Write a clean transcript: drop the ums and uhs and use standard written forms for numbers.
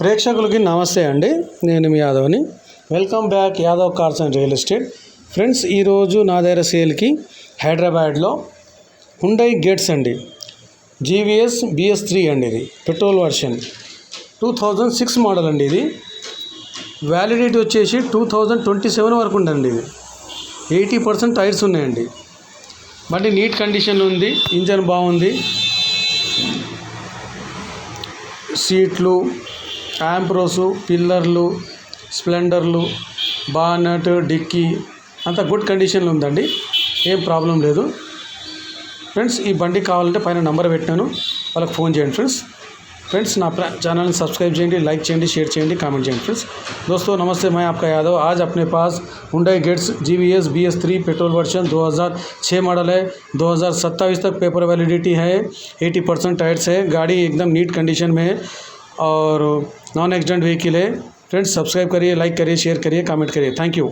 ప్రేక్షకులకి నమస్తే అండి. నేను మీ యాదవ్ని. Welcome back Yadav cars and real estate. Friends, ఈరోజు నా దగ్గర సేల్కి హైదరాబాద్లో హుండై గెట్స్ అండి, జీవీఎస్ BS3 అండి. ఇది పెట్రోల్ వర్షన్ 2006 మోడల్ అండి. ఇది వ్యాలిడిటీ వచ్చేసి 2027 వరకు ఉందండి. ఇది 80% టైర్స్ ఉన్నాయండి. బండి నీట్ కండిషన్లో ఉంది, ఇంజన్ బాగుంది, సీట్లు, యాంప్రోసు, పిల్లర్లు, స్ప్లెండర్లు, బానట్, డిక్కీ అంతా గుడ్ కండిషన్లో ఉందండి. ఏం ప్రాబ్లం లేదు. ఫ్రెండ్స్, ఈ బండి కావాలంటే పైన నంబర్ పెట్టినాను, వాళ్ళకి ఫోన్ చేయండి. फ्रेंड्स ना चैनल सब्सक्राइब చేయండి, లైక్ చేయండి, షేర్ చేయండి, కామెంట్ చేయండి. फ्रेंड्स दोस्तों नमस्ते, मैं आपका यादव. आज अपने पास Hyundai Getz GVS BS3 petrol version 2006 model है. 2027 तक पेपर वैलिडिटी है. 80% टायर्स है. गाड़ी एकदम नीट कंडीशन में है और नॉन एक्सीडेंट व्हीकल है. फ्रेंड्स, सब्सक्राइब करिए, लाइक करिए, शेयर करिए, कमेंट करिए. Thank you.